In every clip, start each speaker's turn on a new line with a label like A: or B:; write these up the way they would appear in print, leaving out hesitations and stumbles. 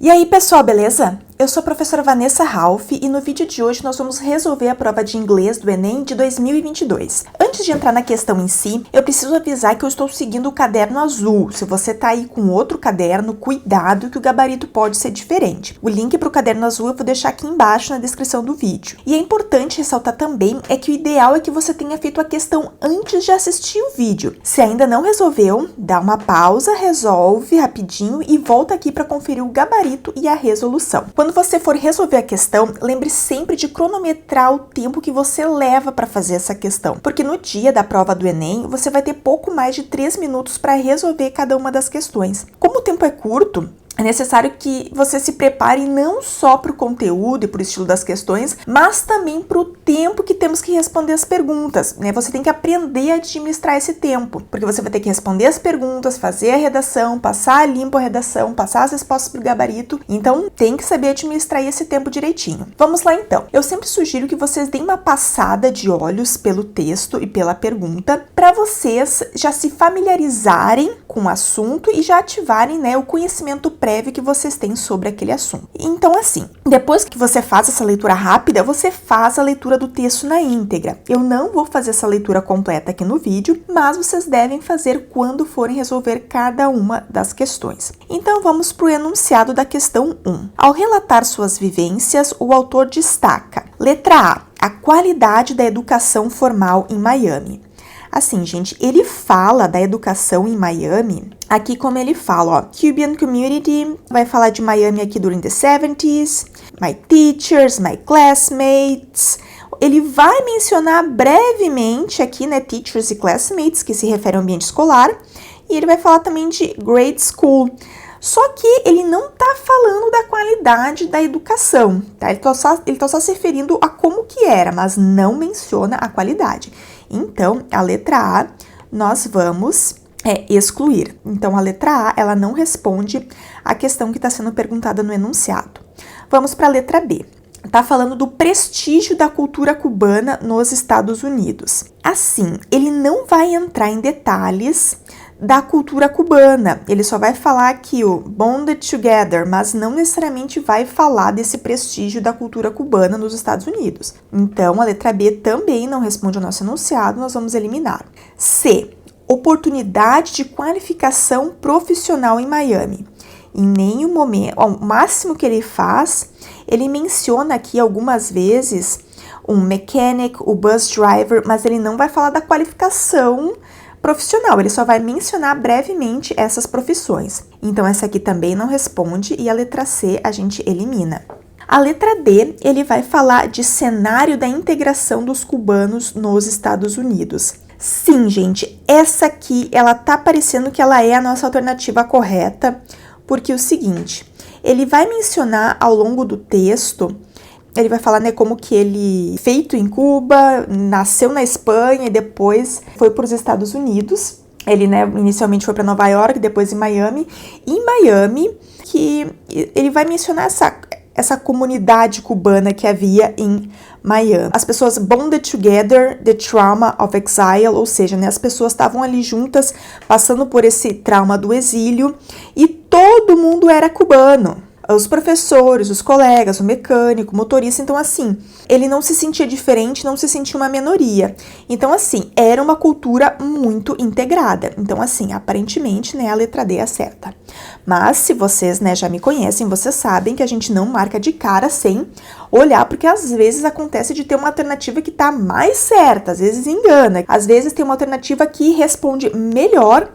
A: E aí, pessoal, beleza? Eu sou a professora Vanessa Ralph e no vídeo de hoje nós vamos resolver a prova de inglês do Enem de 2022. Antes de entrar na questão em si, eu preciso avisar que eu estou seguindo o caderno azul. Se você tá aí com outro caderno, cuidado que o gabarito pode ser diferente. O link para o caderno azul eu vou deixar aqui embaixo na descrição do vídeo. E é importante ressaltar também que o ideal é que você tenha feito a questão antes de assistir o vídeo. Se ainda não resolveu, dá uma pausa, resolve rapidinho e volta aqui para conferir o gabarito e a resolução. Quando você for resolver a questão, lembre sempre de cronometrar o tempo que você leva para fazer essa questão, porque no dia da prova do Enem, você vai ter pouco mais de 3 minutos para resolver cada uma das questões. Como o tempo é curto, é necessário que você se prepare não só para o conteúdo e para o estilo das questões, mas também para o tempo que temos que responder as perguntas, né? Você tem que aprender a administrar esse tempo, porque você vai ter que responder as perguntas, fazer a redação, passar a limpo a redação, passar as respostas para o gabarito, então tem que saber administrar esse tempo direitinho. Vamos lá então. Eu sempre sugiro que vocês deem uma passada de olhos pelo texto e pela pergunta, para vocês já se familiarizarem com o assunto e já ativarem, né, o conhecimento prévio que vocês têm sobre aquele assunto. Então, assim, depois que você faz essa leitura rápida, você faz a leitura do texto na íntegra. Eu não vou fazer essa leitura completa aqui no vídeo, mas vocês devem fazer quando forem resolver cada uma das questões. Então, vamos para o enunciado da questão 1. Ao relatar suas vivências, o autor destaca: letra A qualidade da educação formal em Miami. Assim, gente, ele fala da educação em Miami, aqui como ele fala, ó, Cuban community, vai falar de Miami aqui during the 70s, my teachers, my classmates. Ele vai mencionar brevemente aqui, né, teachers e classmates, que se refere ao ambiente escolar, e ele vai falar também de grade school. Só que ele não tá falando da qualidade da educação, tá? Ele tá só se referindo a como que era, mas não menciona a qualidade. Então, a letra A, nós vamos excluir. Então, a letra A, ela não responde a questão que está sendo perguntada no enunciado. Vamos para a letra B. Tá falando do prestígio da cultura cubana nos Estados Unidos. Assim, ele não vai entrar em detalhes da cultura cubana, ele só vai falar aqui o bonded together, mas não necessariamente vai falar desse prestígio da cultura cubana nos Estados Unidos. Então, a letra B também não responde ao nosso enunciado, nós vamos eliminar. C. Oportunidade de qualificação profissional em Miami. Em nenhum momento, o máximo que ele faz, ele menciona aqui algumas vezes um mechanic, o bus driver, mas ele não vai falar da qualificação profissional, ele só vai mencionar brevemente essas profissões. Então, essa aqui também não responde e a letra C a gente elimina. A letra D, ele vai falar de cenário da integração dos cubanos nos Estados Unidos. Sim, gente, essa aqui, ela tá parecendo que ela é a nossa alternativa correta, porque é o seguinte, ele vai mencionar ao longo do texto, ele vai falar, né, como que ele, feito em Cuba, nasceu na Espanha e depois foi para os Estados Unidos. Ele, né, inicialmente foi para Nova York, depois em Miami. E em Miami, que ele vai mencionar essa comunidade cubana que havia em Miami. As pessoas bonded together the trauma of exile, ou seja, né, as pessoas estavam ali juntas, passando por esse trauma do exílio, e todo mundo era cubano. Os professores, os colegas, o mecânico, o motorista, então assim, ele não se sentia diferente, não se sentia uma minoria. Então assim, era uma cultura muito integrada. Então assim, aparentemente, né, a letra D é certa. Mas se vocês, né, já me conhecem, vocês sabem que a gente não marca de cara sem olhar, porque às vezes acontece de ter uma alternativa que tá mais certa, às vezes engana, às vezes tem uma alternativa que responde melhor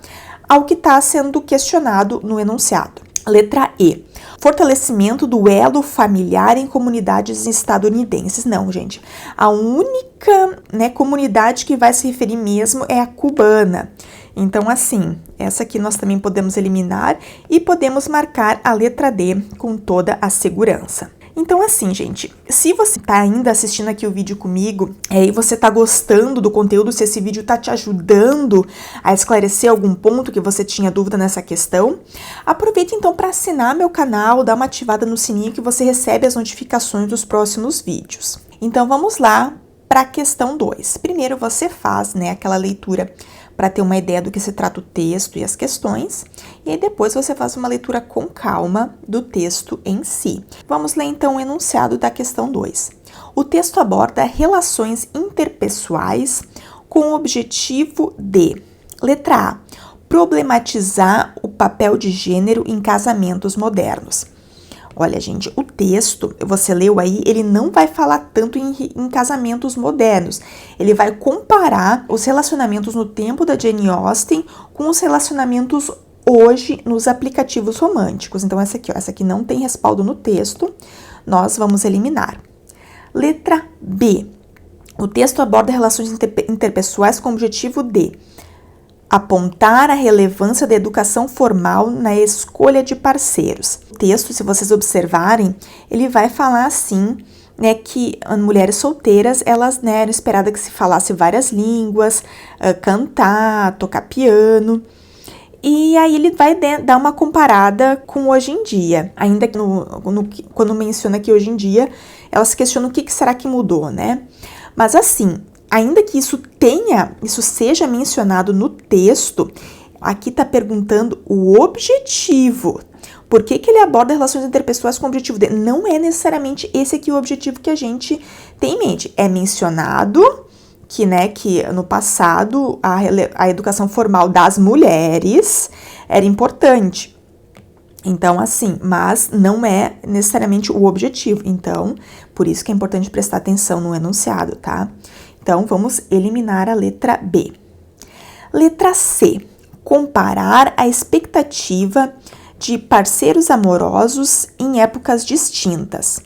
A: ao que está sendo questionado no enunciado. Letra E. Fortalecimento do elo familiar em comunidades estadunidenses. Não, gente. A única, né, comunidade que vai se referir mesmo é a cubana. Então, assim, essa aqui nós também podemos eliminar e podemos marcar a letra D com toda a segurança. Então, assim, gente, se você tá ainda assistindo aqui o vídeo comigo e você tá gostando do conteúdo, se esse vídeo tá te ajudando a esclarecer algum ponto que você tinha dúvida nessa questão, aproveita então para assinar meu canal, dar uma ativada no sininho que você recebe as notificações dos próximos vídeos. Então, vamos lá para a questão 2. Primeiro, você faz, né, aquela leitura para ter uma ideia do que se trata o texto e as questões. E aí depois você faz uma leitura com calma do texto em si. Vamos ler então o enunciado da questão 2. O texto aborda relações interpessoais com o objetivo de, letra A, problematizar o papel de gênero em casamentos modernos. Olha, gente, o texto, você leu aí, ele não vai falar tanto em casamentos modernos. Ele vai comparar os relacionamentos no tempo da Jane Austen com os relacionamentos hoje nos aplicativos românticos. Então, essa aqui não tem respaldo no texto, nós vamos eliminar. Letra B. O texto aborda relações interpessoais com o objetivo de apontar a relevância da educação formal na escolha de parceiros. O texto, se vocês observarem, ele vai falar assim, né, que mulheres solteiras, elas, né, eram esperadas que se falasse várias línguas, cantar, tocar piano. E aí ele vai dar uma comparada com hoje em dia. Ainda que quando menciona que hoje em dia, ela se questiona o que será que mudou, né? Mas assim, ainda que isso seja mencionado no texto, aqui está perguntando o objetivo. Por que ele aborda relações interpessoais com o objetivo de? Não é necessariamente esse aqui o objetivo que a gente tem em mente. É mencionado que no passado a educação formal das mulheres era importante. Então, assim, mas não é necessariamente o objetivo. Então, por isso que é importante prestar atenção no enunciado, tá? Então, vamos eliminar a letra B. Letra C. Comparar a expectativa de parceiros amorosos em épocas distintas.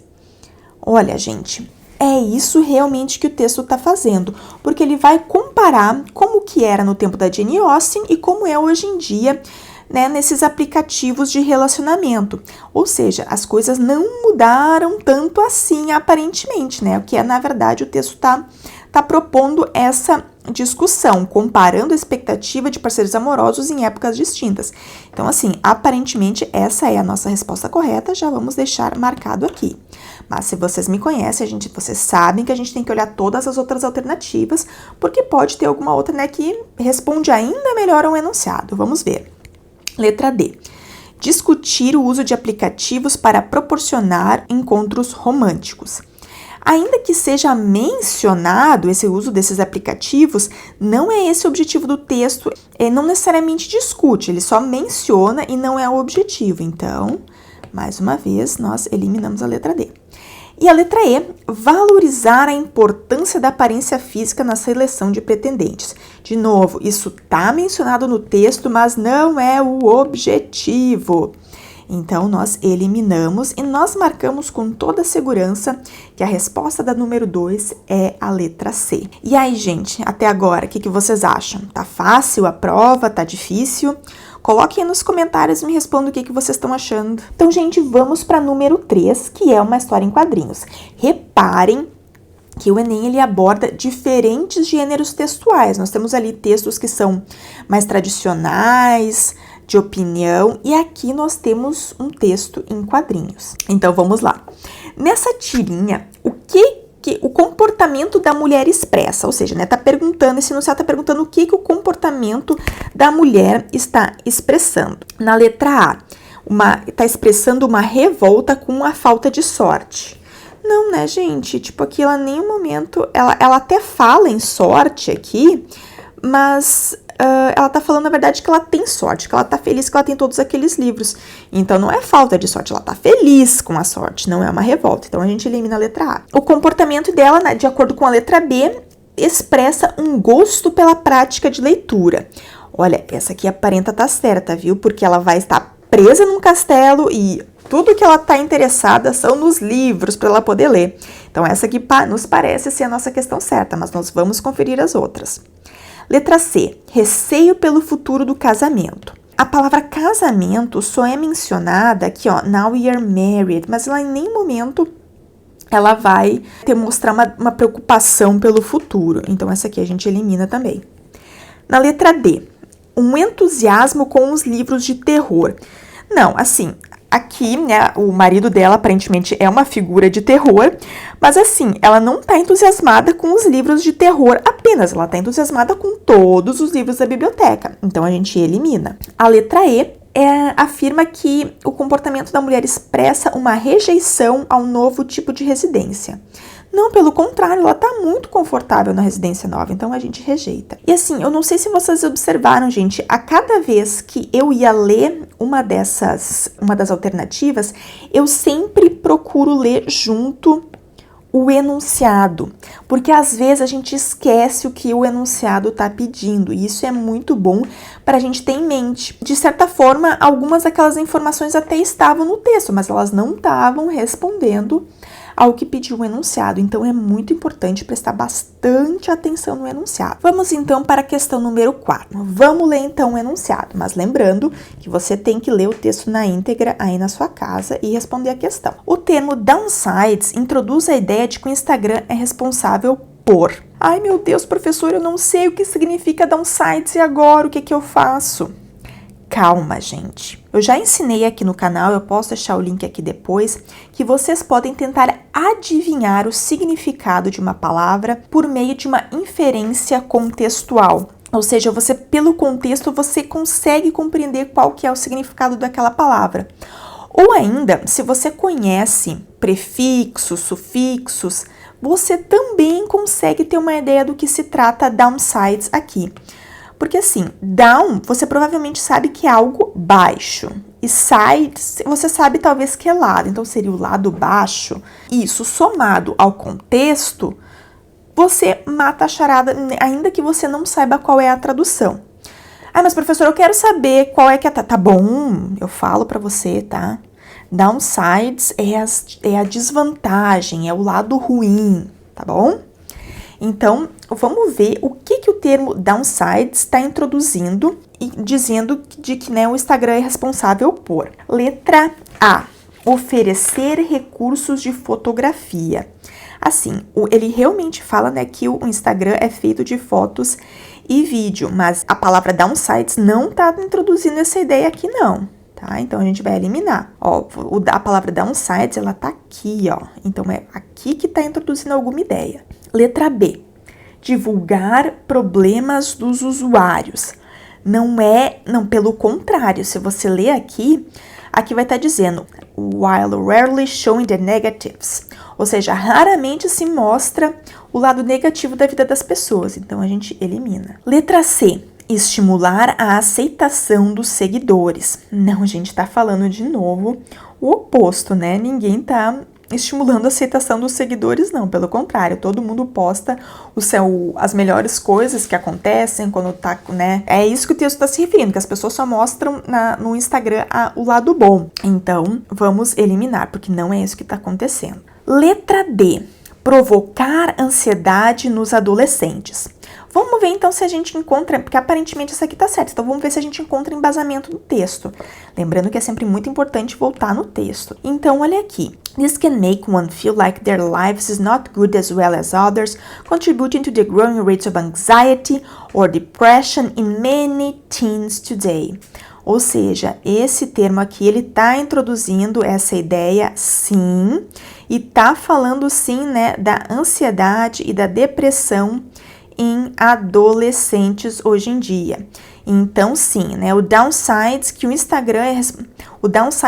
A: Olha, gente, é isso realmente que o texto está fazendo, porque ele vai comparar como que era no tempo da Jane Austen e como é hoje em dia, né, nesses aplicativos de relacionamento. Ou seja, as coisas não mudaram tanto assim, aparentemente, né? O que na verdade, o texto está propondo essa discussão, comparando a expectativa de parceiros amorosos em épocas distintas. Então, assim, aparentemente, essa é a nossa resposta correta, já vamos deixar marcado aqui. Mas se vocês me conhecem, vocês sabem que a gente tem que olhar todas as outras alternativas, porque pode ter alguma outra, né, que responde ainda melhor ao enunciado. Vamos ver. Letra D. Discutir o uso de aplicativos para proporcionar encontros românticos. Ainda que seja mencionado esse uso desses aplicativos, não é esse o objetivo do texto, não necessariamente discute, ele só menciona e não é o objetivo. Então, mais uma vez, nós eliminamos a letra D. E a letra E, valorizar a importância da aparência física na seleção de pretendentes. De novo, isso está mencionado no texto, mas não é o objetivo. Então, nós eliminamos e nós marcamos com toda segurança que a resposta da número 2 é a letra C. E aí, gente, até agora, o que vocês acham? Tá fácil a prova? Tá difícil? Coloquem aí nos comentários e me respondam o que vocês estão achando. Então, gente, vamos para número 3, que é uma história em quadrinhos. Reparem que o Enem ele aborda diferentes gêneros textuais. Nós temos ali textos que são mais tradicionais, de opinião, e aqui nós temos um texto em quadrinhos. Então, vamos lá. Nessa tirinha, o comportamento da mulher expressa, ou seja, né, esse enunciado tá perguntando o que o comportamento da mulher está expressando. Na letra A, está expressando uma revolta com a falta de sorte. Não, né, gente? Tipo, aqui ela em nenhum momento, ela até fala em sorte aqui, mas ela tá falando, na verdade, que ela tem sorte, que ela tá feliz que ela tem todos aqueles livros. Então, não é falta de sorte, ela tá feliz com a sorte, não é uma revolta. Então, a gente elimina a letra A. O comportamento dela, né, de acordo com a letra B, expressa um gosto pela prática de leitura. Olha, essa aqui aparenta tá certa, viu? Porque ela vai estar presa num castelo e tudo que ela tá interessada são nos livros para ela poder ler. Então, essa aqui nos parece ser a nossa questão certa, mas nós vamos conferir as outras. Letra C, receio pelo futuro do casamento. A palavra casamento só é mencionada aqui, ó, now we are married, mas ela em nenhum momento ela vai mostrar uma preocupação pelo futuro. Então, essa aqui a gente elimina também. Na letra D, um entusiasmo com os livros de terror. Não, assim, aqui, né, o marido dela aparentemente é uma figura de terror, mas assim, ela não tá entusiasmada com os livros de terror apenas, ela tá entusiasmada com todos os livros da biblioteca. Então, a gente elimina. A letra E, afirma que o comportamento da mulher expressa uma rejeição ao novo tipo de residência. Não, pelo contrário, ela tá muito confortável na residência nova, então a gente rejeita. E assim, eu não sei se vocês observaram, gente, a cada vez que eu ia ler uma das alternativas, eu sempre procuro ler junto o enunciado, porque às vezes a gente esquece o que o enunciado está pedindo, e isso é muito bom para a gente ter em mente. De certa forma, algumas daquelas informações até estavam no texto, mas elas não estavam respondendo ao que pediu o enunciado, então é muito importante prestar bastante atenção no enunciado. Vamos então para a questão número 4. Vamos ler então o enunciado, mas lembrando que você tem que ler o texto na íntegra aí na sua casa e responder a questão. O termo downsides introduz a ideia de que o Instagram é responsável por... Ai meu Deus, professor, eu não sei o que significa downsides e agora o que eu faço? Calma, gente. Eu já ensinei aqui no canal, eu posso deixar o link aqui depois, que vocês podem tentar adivinhar o significado de uma palavra por meio de uma inferência contextual. Ou seja, você, pelo contexto, você consegue compreender qual que é o significado daquela palavra. Ou ainda, se você conhece prefixos, sufixos, você também consegue ter uma ideia do que se trata downsides aqui. Porque assim, down, você provavelmente sabe que é algo baixo. E sides, você sabe talvez que é lado. Então, seria o lado baixo. Isso, somado ao contexto, você mata a charada, ainda que você não saiba qual é a tradução. Ah, mas professor, eu quero saber qual é que é... Tá bom, eu falo pra você, tá? Downsides é a desvantagem, é o lado ruim, tá bom? Então, vamos ver o que o termo downsides está introduzindo e dizendo de que, né, o Instagram é responsável por. Letra A, oferecer recursos de fotografia. Assim, ele realmente fala, né, que o Instagram é feito de fotos e vídeo, mas a palavra downsides não está introduzindo essa ideia aqui, não. Tá? Então, a gente vai eliminar. Ó, a palavra downsides, ela tá aqui, ó. Então, é aqui que tá introduzindo alguma ideia. Letra B. Divulgar problemas dos usuários. Não, pelo contrário. Se você ler aqui vai estar dizendo while rarely showing the negatives. Ou seja, raramente se mostra o lado negativo da vida das pessoas. Então, a gente elimina. Letra C. Estimular a aceitação dos seguidores. Não, a gente tá falando de novo o oposto, né? Ninguém tá estimulando a aceitação dos seguidores, não. Pelo contrário, todo mundo posta as melhores coisas que acontecem quando tá, né? É isso que o texto tá se referindo, que as pessoas só mostram no Instagram o lado bom. Então, vamos eliminar, porque não é isso que tá acontecendo. Letra D. Provocar ansiedade nos adolescentes. Vamos ver então se a gente encontra, porque aparentemente isso aqui tá certo, então vamos ver se a gente encontra embasamento no texto. Lembrando que é sempre muito importante voltar no texto. Então, olha aqui. This can make one feel like their lives is not good as well as others, contributing to the growing rates of anxiety or depression in many teens today. Ou seja, esse termo aqui, ele tá introduzindo essa ideia, sim, e tá falando, sim, né, da ansiedade e da depressão em adolescentes hoje em dia. Então, sim, né, o downsides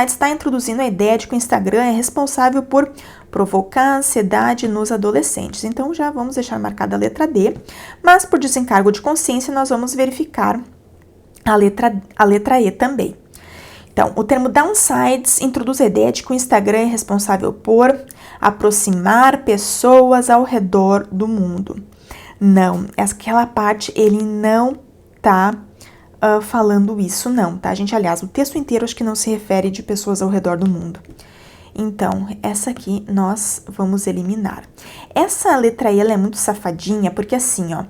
A: está introduzindo a ideia de que o Instagram é responsável por provocar ansiedade nos adolescentes. Então, já vamos deixar marcada a letra D, mas por desencargo de consciência, nós vamos verificar a letra E também. Então, o termo downsides introduz a ideia de que o Instagram é responsável por aproximar pessoas ao redor do mundo. Não, aquela parte ele não tá falando isso não, tá, gente? Aliás, o texto inteiro acho que não se refere de pessoas ao redor do mundo. Então, essa aqui nós vamos eliminar. Essa letra E, ela é muito safadinha, porque assim, ó,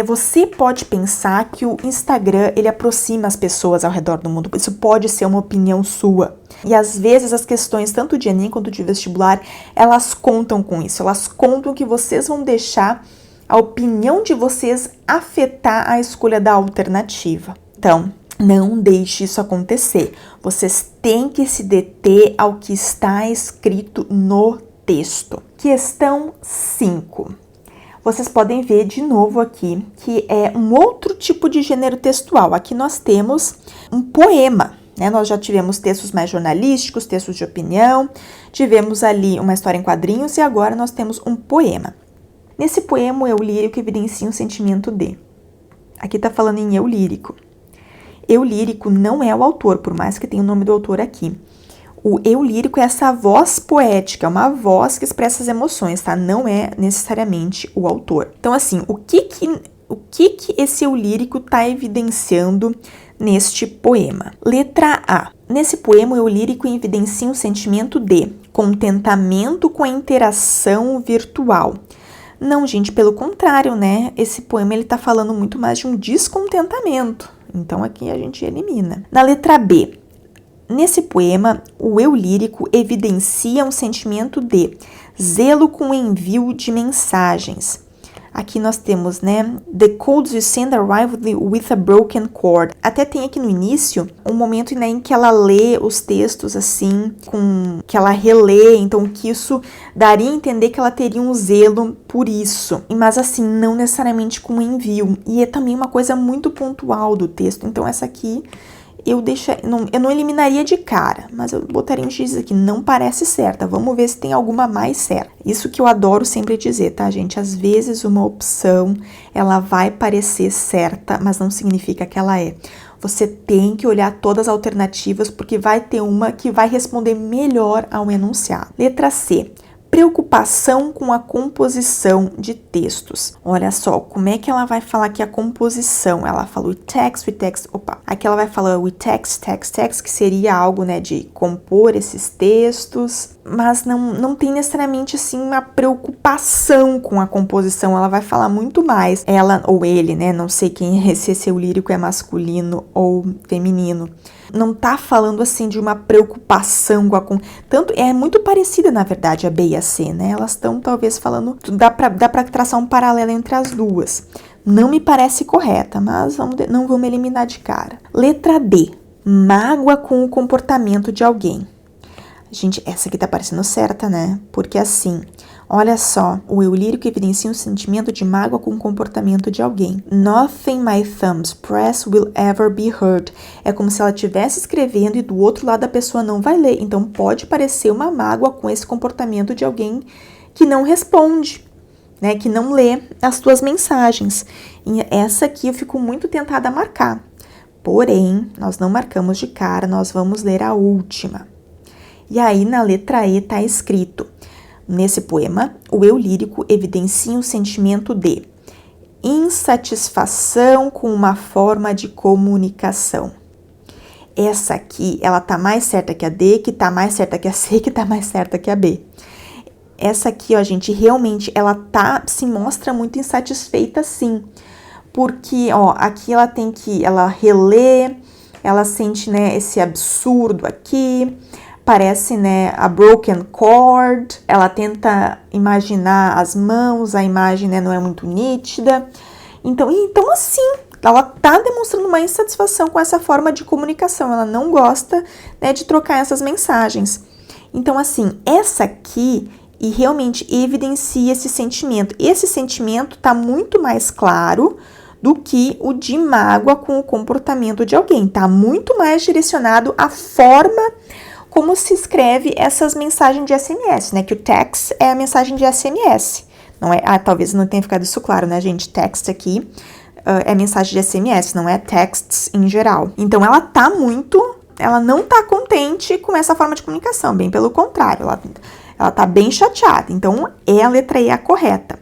A: você pode pensar que o Instagram, ele aproxima as pessoas ao redor do mundo. Isso pode ser uma opinião sua. E às vezes as questões, tanto de Enem quanto de vestibular, elas contam com isso. Elas contam que vocês vão deixar a opinião de vocês afetar a escolha da alternativa. Então, não deixe isso acontecer. Vocês têm que se deter ao que está escrito no texto. Questão 5. Vocês podem ver de novo aqui que é um outro tipo de gênero textual. Aqui nós temos um poema. né? Nós já tivemos textos mais jornalísticos, textos de opinião, tivemos ali uma história em quadrinhos e agora nós temos um poema. Nesse poema, o eu lírico evidencia um sentimento de. Aqui tá falando em eu lírico. Eu lírico não é o autor, por mais que tenha o nome do autor aqui. O eu lírico é essa voz poética, é uma voz que expressa as emoções, tá? Não é necessariamente o autor. Então, assim, o que esse eu lírico tá evidenciando neste poema? Letra A. Nesse poema, o eu lírico evidencia um sentimento de contentamento com a interação virtual. Não, gente, pelo contrário, né? Esse poema, ele tá falando muito mais de um descontentamento. Então, aqui a gente elimina. Na letra B. Nesse poema, o eu lírico evidencia um sentimento de zelo com o envio de mensagens. Aqui nós temos, né, the codes you send arrive with a broken cord. Até tem aqui no início um momento, né, em que ela lê os textos assim, que ela relê, então que isso daria a entender que ela teria um zelo por isso. Mas assim, não necessariamente com o envio. E é também uma coisa muito pontual do texto. Então essa aqui eu não eliminaria de cara, mas eu botaria um X aqui, não parece certa, vamos ver se tem alguma mais certa. Isso que eu adoro sempre dizer, tá, gente? Às vezes uma opção, ela vai parecer certa, mas não significa que ela é. Você tem que olhar todas as alternativas, porque vai ter uma que vai responder melhor ao enunciado. Letra C. Preocupação com a composição de textos. Olha só, como é que ela vai falar aqui a composição? Ela fala with text, opa. Aqui ela vai falar with text, que seria algo, né, de compor esses textos, mas não tem necessariamente, assim, uma preocupação com a composição. Ela vai falar muito mais, ela ou ele, né, não sei quem é, se esse eu lírico é masculino ou feminino. Não tá falando, assim, de uma preocupação com a... Tanto, é muito parecida, na verdade, a B e a C, né? Elas estão, talvez, falando... Dá pra traçar um paralelo entre as duas. Não me parece correta, mas não vamos eliminar de cara. Letra D. Mágoa com o comportamento de alguém. Gente, essa aqui tá parecendo certa, né? Porque, assim... Olha só, o eu lírico evidencia um sentimento de mágoa com o comportamento de alguém. Nothing my thumbs press will ever be heard. É como se ela estivesse escrevendo e do outro lado a pessoa não vai ler. Então pode parecer uma mágoa com esse comportamento de alguém que não responde, né? Que não lê as tuas mensagens. E essa aqui eu fico muito tentada a marcar. Porém, nós não marcamos de cara, nós vamos ler a última. E aí na letra E tá escrito: nesse poema, o eu lírico evidencia um sentimento de insatisfação com uma forma de comunicação. Essa aqui, ela tá mais certa que a D, que tá mais certa que a C, que tá mais certa que a B. Essa aqui, ó, gente, realmente, ela se mostra muito insatisfeita, sim. Porque, ó, aqui ela relê, ela sente, né, esse absurdo aqui. Parece, né, a broken cord, ela tenta imaginar as mãos, a imagem, né, não é muito nítida. Então assim, ela tá demonstrando uma insatisfação com essa forma de comunicação, ela não gosta, né, de trocar essas mensagens. Então, assim, essa aqui e realmente evidencia esse sentimento. Esse sentimento tá muito mais claro do que o de mágoa com o comportamento de alguém, tá muito mais direcionado à forma como se escreve essas mensagens de SMS, né? Que o text é a mensagem de SMS, não é? Talvez não tenha ficado isso claro, né, gente? Text aqui é mensagem de SMS, não é texts em geral. Então, ela não tá contente com essa forma de comunicação, bem pelo contrário, ela tá bem chateada. Então, é a letra E a correta.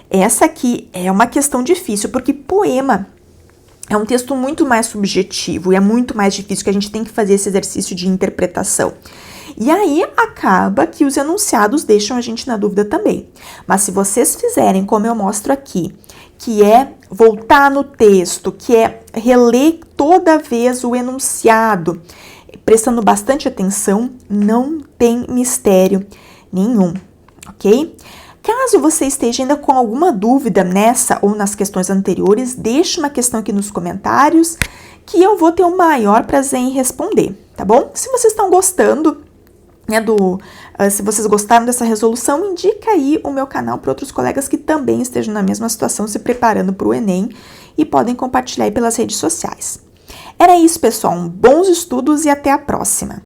A: Essa aqui é uma questão difícil, porque poema é um texto muito mais subjetivo e é muito mais difícil, que a gente tem que fazer esse exercício de interpretação. E aí acaba que os enunciados deixam a gente na dúvida também. Mas se vocês fizerem como eu mostro aqui, que é voltar no texto, que é reler toda vez o enunciado, prestando bastante atenção, não tem mistério nenhum, ok? Caso você esteja ainda com alguma dúvida nessa ou nas questões anteriores, deixe uma questão aqui nos comentários que eu vou ter o maior prazer em responder, tá bom? Se vocês estão gostando, né, se vocês gostaram dessa resolução, indica aí o meu canal para outros colegas que também estejam na mesma situação, se preparando para o Enem, e podem compartilhar aí pelas redes sociais. Era isso, pessoal. Bons estudos e até a próxima!